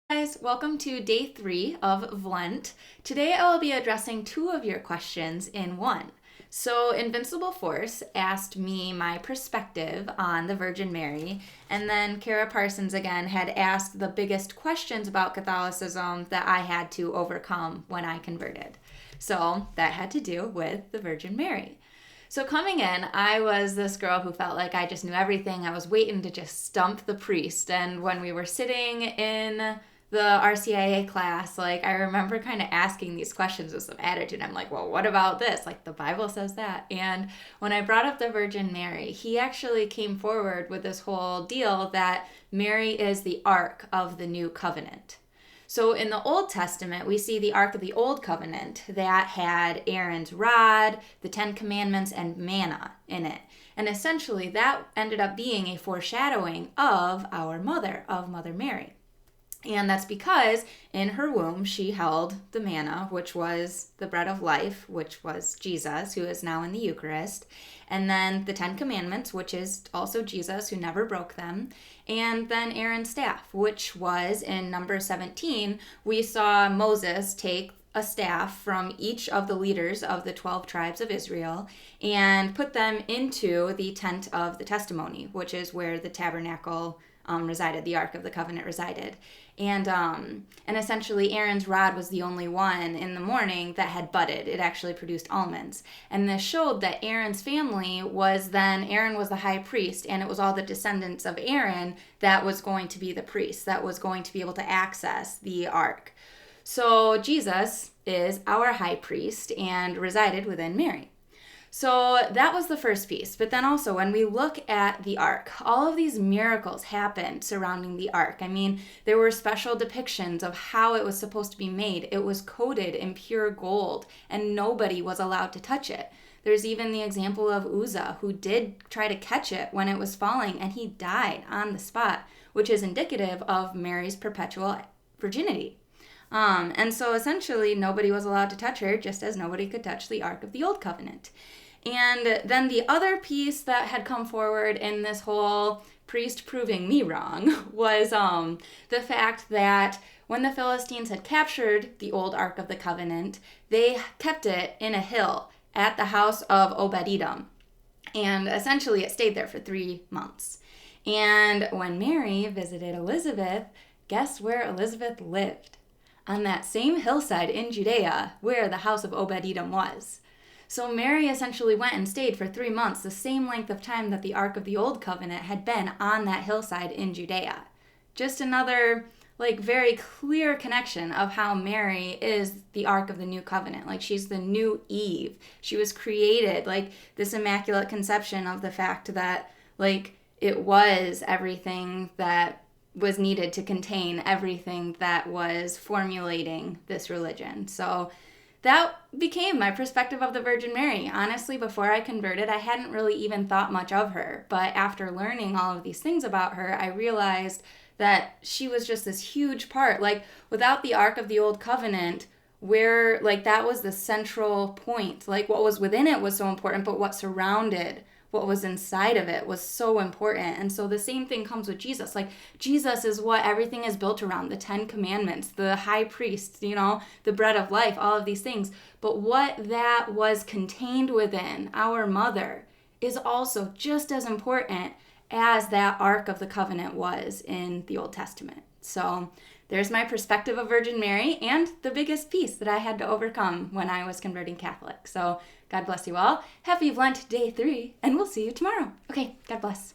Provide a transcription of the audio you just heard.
Guys, welcome to day 3 of Lent. Today I will be addressing 2 of your questions in one. So Invincible Force asked me my perspective on the Virgin Mary, and then Kara Parsons again had asked the biggest questions about Catholicism that I had to overcome when I converted. So that had to do with the Virgin Mary. So coming in, I was this girl who felt like I just knew everything. I was waiting to just stump the priest. And when we were sitting in the RCIA class, I remember kind of asking these questions with some attitude. I'm like, well, what about this? The Bible says that. And when I brought up the Virgin Mary, he actually came forward with this whole deal that Mary is the Ark of the New Covenant. So in the Old Testament, we see the Ark of the Old Covenant that had Aaron's rod, the 10 Commandments, and manna in it. And essentially that ended up being a foreshadowing of our mother, of Mother Mary. And that's because in her womb she held the manna, which was the bread of life, which was Jesus, who is now in the Eucharist. And then the 10 Commandments, which is also Jesus, who never broke them. And then Aaron's staff, which was in Numbers 17, we saw Moses take a staff from each of the leaders of the 12 tribes of Israel and put them into the tent of the testimony, which is where the tabernacle resided, the Ark of the Covenant resided. And essentially Aaron's rod was the only one in the morning that had budded. It actually produced almonds. And this showed that Aaron's family Aaron was the high priest, and it was all the descendants of Aaron that was going to be the priest, that was going to be able to access the Ark. So Jesus is our high priest and resided within Mary. So that was the first piece. But then also when we look at the Ark, all of these miracles happened surrounding the Ark. I mean, there were special depictions of how it was supposed to be made. It was coated in pure gold and nobody was allowed to touch it. There's even the example of Uzzah, who did try to catch it when it was falling and he died on the spot, which is indicative of Mary's perpetual virginity. And so essentially nobody was allowed to touch her, just as nobody could touch the Ark of the Old Covenant. And then the other piece that had come forward in this whole priest proving me wrong was the fact that when the Philistines had captured the old Ark of the Covenant, they kept it in a hill at the house of Obed-Edom. And essentially it stayed there for 3 months. And when Mary visited Elizabeth, guess where Elizabeth lived? On that same hillside in Judea where the house of Obed-Edom was. So Mary essentially went and stayed for 3 months, the same length of time that the Ark of the Old Covenant had been on that hillside in Judea. Just another, very clear connection of how Mary is the Ark of the New Covenant. She's the new Eve. She was created, this immaculate conception of the fact that, it was everything that was needed to contain everything that was formulating this religion. So that became my perspective of the Virgin Mary. Honestly, before I converted, I hadn't really even thought much of her. But after learning all of these things about her, I realized that she was just this huge part. Without the Ark of the Old Covenant, where, that was the central point. What was within it was so important, but what surrounded what was inside of it was so important. And so the same thing comes with Jesus. Jesus is what everything is built around, the 10 Commandments, the high priest, the bread of life, all of these things. But what that was contained within, our mother, is also just as important as that Ark of the Covenant was in the Old Testament. So there's my perspective of Virgin Mary and the biggest piece that I had to overcome when I was converting Catholic. So God bless you all. Happy Lent Day 3, and we'll see you tomorrow. Okay, God bless.